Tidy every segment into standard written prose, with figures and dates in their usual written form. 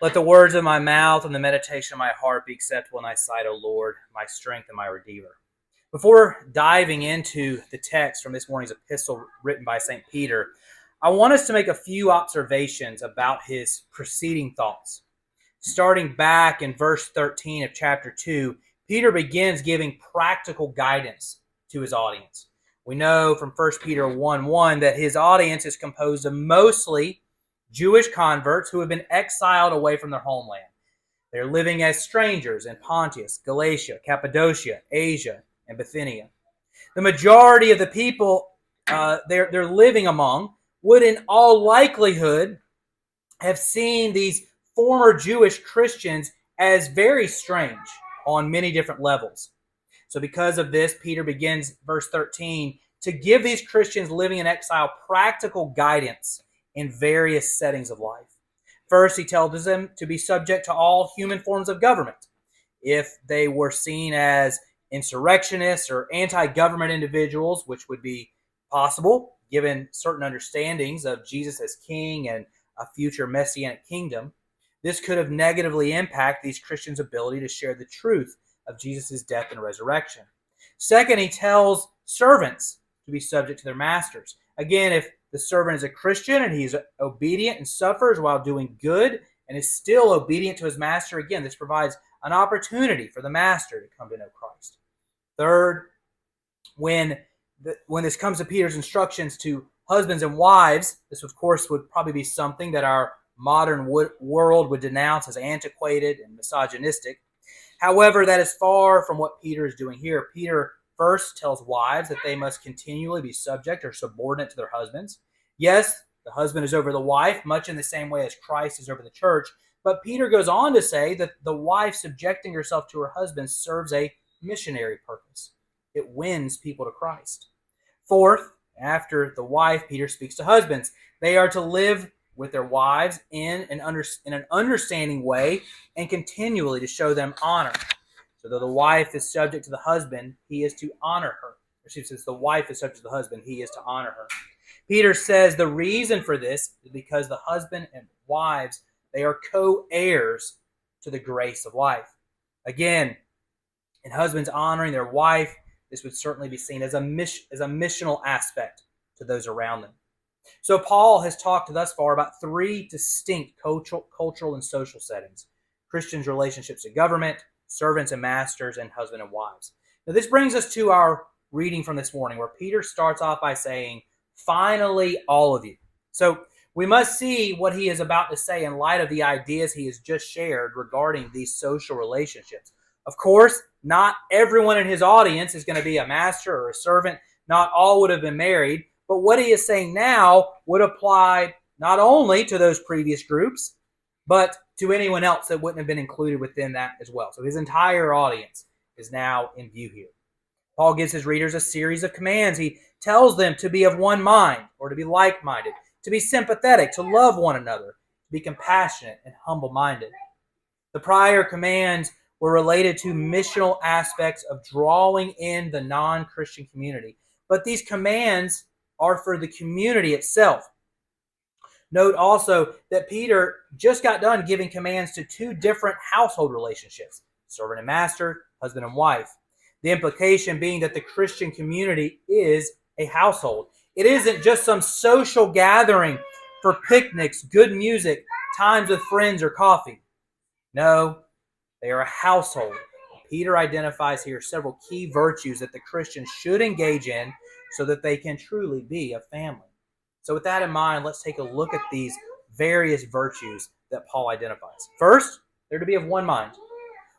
Let the words of my mouth and the meditation of my heart be acceptable in thy sight, O Lord, my strength and my Redeemer. Before diving into the text from this morning's epistle written by St. Peter, I want us to make a few observations about his preceding thoughts. Starting back in verse 13 of chapter 2, Peter begins giving practical guidance to his audience. We know from 1 Peter 1:1 that his audience is composed of mostly Jewish converts who have been exiled away from their homeland. They're living as strangers in Pontus, Galatia, Cappadocia, Asia, and Bithynia. The majority of the people they're living among would in all likelihood have seen these former Jewish Christians as very strange on many different levels. So because of this, Peter begins verse 13 to give these Christians living in exile practical guidance in various settings of life. First, he tells them to be subject to all human forms of government. If they were seen as insurrectionists or anti-government individuals, which would be possible given certain understandings of Jesus as king and a future messianic kingdom, this could have negatively impacted these Christians' ability to share the truth of Jesus' death and resurrection. Second, he tells servants to be subject to their masters. Again, if the servant is a Christian and he's obedient and suffers while doing good and is still obedient to his master, again, this provides an opportunity for the master to come to know Christ. Third, when this comes to Peter's instructions to husbands and wives, this of course would probably be something that our modern world would denounce as antiquated and misogynistic. However, that is far from what Peter is doing here. Peter first tells wives that they must continually be subject or subordinate to their husbands. Yes, the husband is over the wife, much in the same way as Christ is over the church. But Peter goes on to say that the wife subjecting herself to her husband serves a missionary purpose. It wins people to Christ. Fourth, after the wife, Peter speaks to husbands. They are to live with their wives in an understanding way and continually to show them honor. So though the wife is subject to the husband, he is to honor her. Or she says the wife is subject to the husband, he is to honor her. Peter says the reason for this is because the husband and wives, they are co-heirs to the grace of life. Again, in husbands honoring their wife, this would certainly be seen as a missional aspect to those around them. So Paul has talked thus far about three distinct cultural and social settings: Christians' relationships to government, servants and masters, and husband and wives. Now this brings us to our reading from this morning, where Peter starts off by saying, "Finally, all of you." So we must see what he is about to say in light of the ideas he has just shared regarding these social relationships. Of course, not everyone in his audience is going to be a master or a servant. Not all would have been married. But what he is saying now would apply not only to those previous groups, but to anyone else that wouldn't have been included within that as well. So his entire audience is now in view here. Paul gives his readers a series of commands. He tells them to be of one mind, or to be like-minded, to be sympathetic, to love one another, to be compassionate and humble-minded. The prior commands were related to missional aspects of drawing in the non-Christian community. But these commands are for the community itself. Note also that Peter just got done giving commands to two different household relationships: servant and master, husband and wife. The implication being that the Christian community is a household. It isn't just some social gathering for picnics, good music, times with friends, or coffee. No, they are a household. Peter identifies here several key virtues that the Christians should engage in so that they can truly be a family. So with that in mind, let's take a look at these various virtues that Paul identifies. First, they're to be of one mind.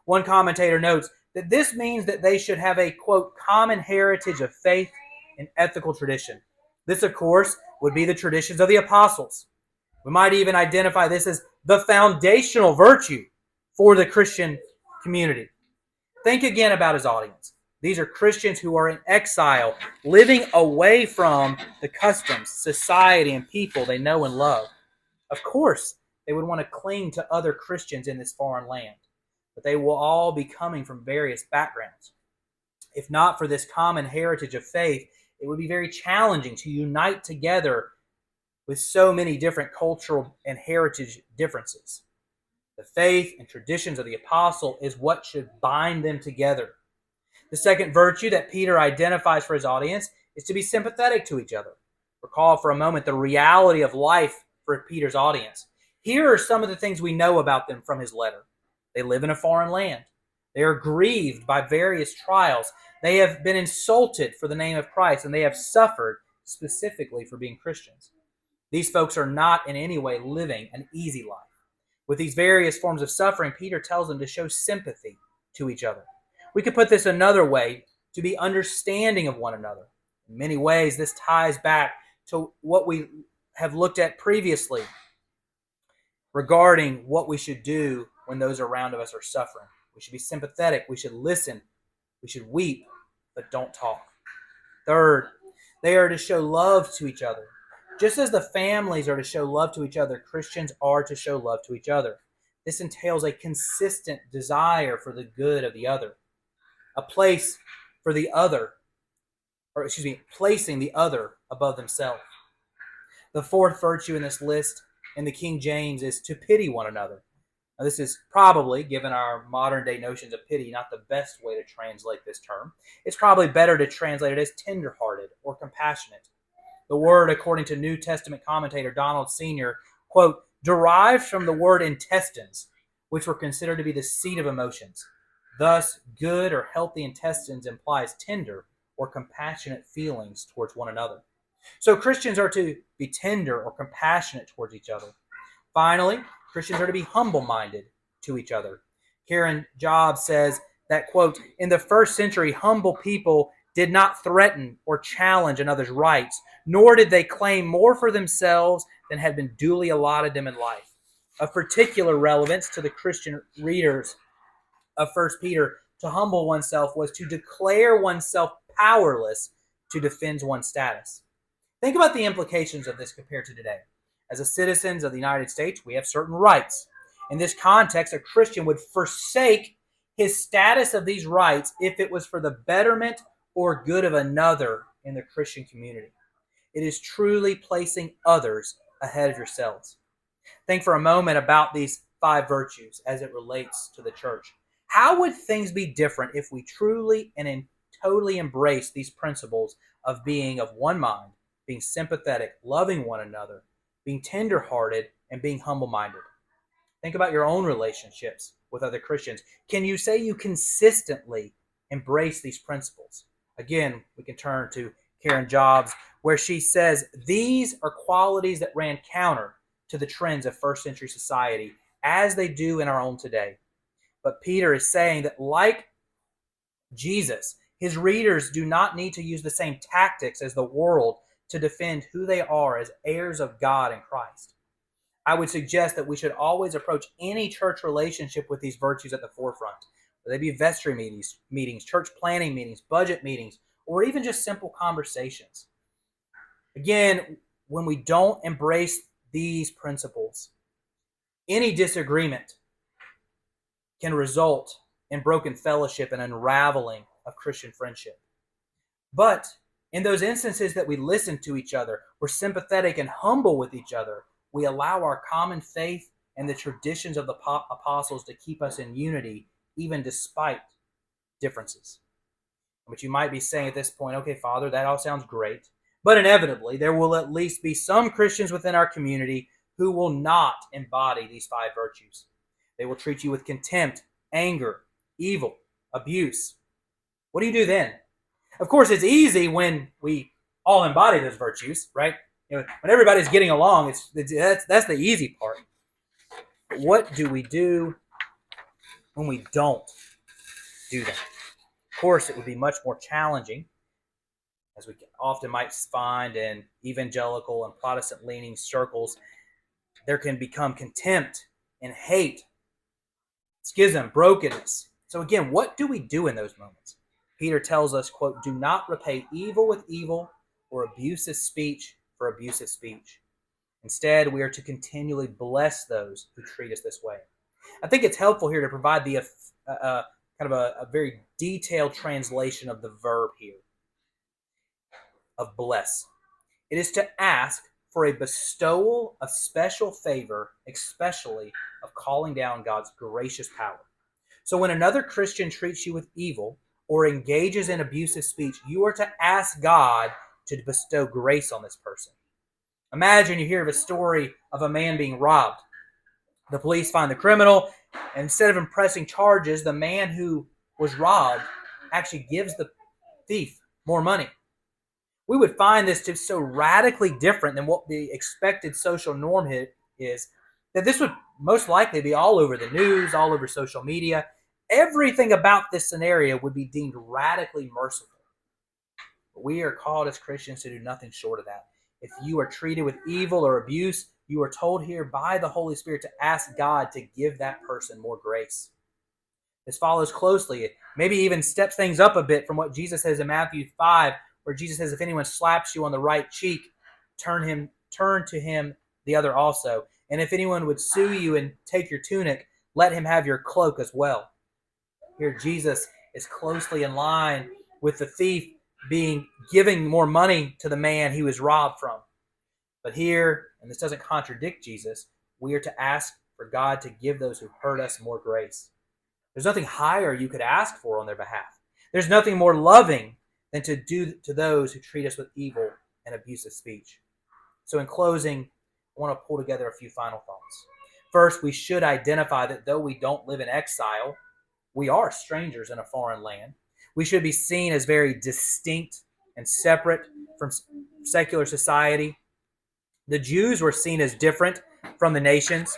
One commentator notes that this means that they should have a, quote, common heritage of faith and ethical tradition. This, of course, would be the traditions of the apostles. We might even identify this as the foundational virtue for the Christian community. Think again about his audience. These are Christians who are in exile, living away from the customs, society, and people they know and love. Of course, they would want to cling to other Christians in this foreign land, but they will all be coming from various backgrounds. If not for this common heritage of faith, it would be very challenging to unite together with so many different cultural and heritage differences. The faith and traditions of the apostle is what should bind them together. The second virtue that Peter identifies for his audience is to be sympathetic to each other. Recall for a moment the reality of life for Peter's audience. Here are some of the things we know about them from his letter. They live in a foreign land. They are grieved by various trials. They have been insulted for the name of Christ, and they have suffered specifically for being Christians. These folks are not in any way living an easy life. With these various forms of suffering, Peter tells them to show sympathy to each other. We could put this another way, to be understanding of one another. In many ways, this ties back to what we have looked at previously regarding what we should do when those around us are suffering. We should be sympathetic. We should listen. We should weep, but don't talk. Third, they are to show love to each other. Just as the families are to show love to each other, Christians are to show love to each other. This entails a consistent desire for the good of the other, a place for the other, placing the other above themselves. The fourth virtue in this list in the King James is to pity one another. Now, this is probably, given our modern day notions of pity, not the best way to translate this term. It's probably better to translate it as tenderhearted or compassionate. The word, according to New Testament commentator Donald Sr., quote, derives from the word intestines, which were considered to be the seat of emotions. Thus, good or healthy intestines implies tender or compassionate feelings towards one another. So Christians are to be tender or compassionate towards each other. Finally, Christians are to be humble-minded to each other. Karen Job says that, quote, in the first century, humble people did not threaten or challenge another's rights, nor did they claim more for themselves than had been duly allotted them in life. Of particular relevance to the Christian readers of 1 Peter, to humble oneself was to declare oneself powerless to defend one's status. Think about the implications of this compared to today. As citizens of the United States, we have certain rights. In this context, a Christian would forsake his status of these rights if it was for the betterment or good of another in the Christian community. It is truly placing others ahead of yourselves. Think for a moment about these 5 virtues as it relates to the church. How would things be different if we truly and totally embrace these principles of being of one mind, being sympathetic, loving one another, being tender-hearted, and being humble-minded? Think about your own relationships with other Christians. Can you say you consistently embrace these principles? Again, we can turn to Karen Jobs, where she says these are qualities that ran counter to the trends of first century society, as they do in our own today. But Peter is saying that, like Jesus, his readers do not need to use the same tactics as the world to defend who they are as heirs of God in Christ. I would suggest that we should always approach any church relationship with these virtues at the forefront. Whether they be vestry meetings, church planning meetings, budget meetings, or even just simple conversations. Again, when we don't embrace these principles, any disagreement can result in broken fellowship and unraveling of Christian friendship. But in those instances that we listen to each other, we're sympathetic and humble with each other, we allow our common faith and the traditions of the apostles to keep us in unity, even despite differences. But you might be saying at this point, okay, Father, that all sounds great. But inevitably, there will at least be some Christians within our community who will not embody these 5 virtues. They will treat you with contempt, anger, evil, abuse. What do you do then? Of course, it's easy when we all embody those virtues, right? When everybody's getting along, that's the easy part. But what do we do when we don't do that? Of course, it would be much more challenging, as we often might find in evangelical and Protestant-leaning circles. There can become contempt and hate, schism, brokenness. So again, what do we do in those moments? Peter tells us, quote, do not repay evil with evil or abusive speech for abusive speech. Instead, we are to continually bless those who treat us this way. I think it's helpful here to provide the kind of a very detailed translation of the verb here, of bless. It is to ask for a bestowal of special favor, especially of calling down God's gracious power. So when another Christian treats you with evil or engages in abusive speech, you are to ask God to bestow grace on this person. Imagine you hear of a story of a man being robbed. The police find the criminal, and instead of pressing charges, the man who was robbed actually gives the thief more money. We would find this to be so radically different than what the expected social norm is, that this would most likely be all over the news, all over social media. Everything about this scenario would be deemed radically merciful. But we are called as Christians to do nothing short of that. If you are treated with evil or abuse, you are told here by the Holy Spirit to ask God to give that person more grace. This follows closely, maybe even steps things up a bit from what Jesus says in Matthew 5, where Jesus says, if anyone slaps you on the right cheek, turn to him the other also. And if anyone would sue you and take your tunic, let him have your cloak as well. Here Jesus is closely in line with the thief giving more money to the man he was robbed from. But here, and this doesn't contradict Jesus, we are to ask for God to give those who hurt us more grace. There's nothing higher you could ask for on their behalf. There's nothing more loving than to do to those who treat us with evil and abusive speech. So in closing, I want to pull together a few final thoughts. First, we should identify that though we don't live in exile, we are strangers in a foreign land. We should be seen as very distinct and separate from secular society. The Jews were seen as different from the nations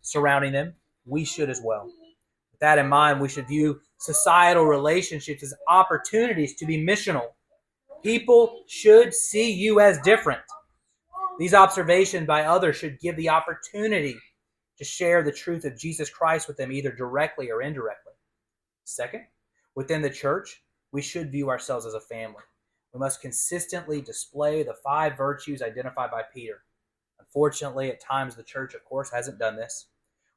surrounding them. We should as well. With that in mind, we should view societal relationships as opportunities to be missional. People should see you as different. These observations by others should give the opportunity to share the truth of Jesus Christ with them, either directly or indirectly. Second, within the church, we should view ourselves as a family. We must consistently display the 5 virtues identified by Peter. Unfortunately, at times the church, of course, hasn't done this.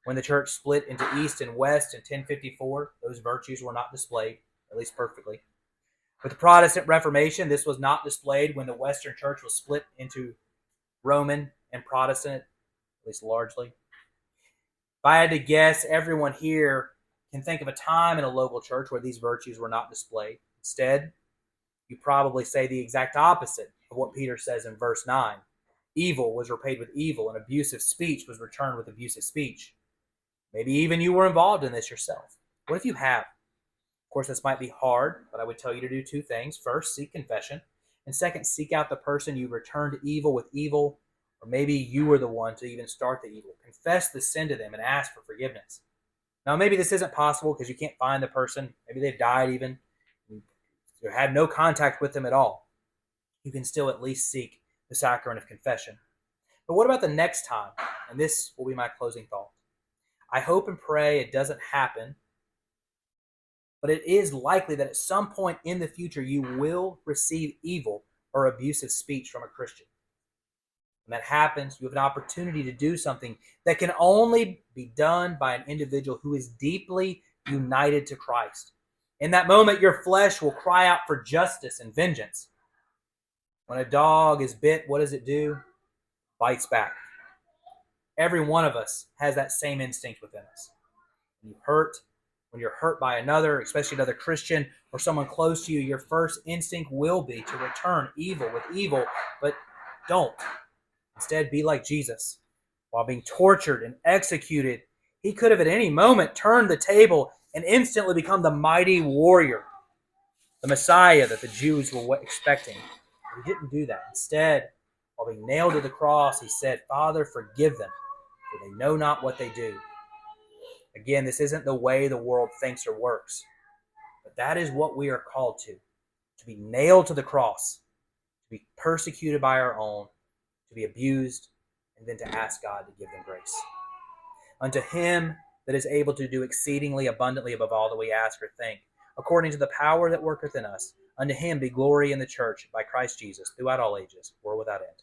When the church split into East and West in 1054, those virtues were not displayed, at least perfectly. With the Protestant Reformation, this was not displayed when the Western church was split into Roman and Protestant, at least largely. If I had to guess, everyone here can think of a time in a local church where these virtues were not displayed. Instead, you probably say the exact opposite of what Peter says in verse 9. Evil was repaid with evil, and abusive speech was returned with abusive speech. Maybe even you were involved in this yourself. What if you have? Of course, this might be hard, but I would tell you to do 2 things. First, seek confession. And second, seek out the person you returned evil with evil, or maybe you were the one to even start the evil. Confess the sin to them and ask for forgiveness. Now, maybe this isn't possible because you can't find the person. Maybe they've died even. You had no contact with them at all. You can still at least seek the sacrament of confession. But what about the next time? And this will be my closing thought. I hope and pray it doesn't happen, but it is likely that at some point in the future you will receive evil or abusive speech from a Christian. When that happens, you have an opportunity to do something that can only be done by an individual who is deeply united to Christ. In that moment, your flesh will cry out for justice and vengeance. When a dog is bit, what does it do? Bites back. Every one of us has that same instinct within us. When you're hurt by another, especially another Christian or someone close to you, your first instinct will be to return evil with evil, but don't. Instead, be like Jesus. While being tortured and executed, he could have at any moment turned the table and instantly become the mighty warrior, the Messiah that the Jews were expecting. He didn't do that. Instead, while being nailed to the cross, he said, Father, forgive them, for they know not what they do. Again, this isn't the way the world thinks or works, but that is what we are called to be nailed to the cross, to be persecuted by our own, to be abused, and then to ask God to give them grace. Unto him that is able to do exceedingly abundantly above all that we ask or think, according to the power that worketh in us, unto him be glory in the church by Christ Jesus throughout all ages, world without end.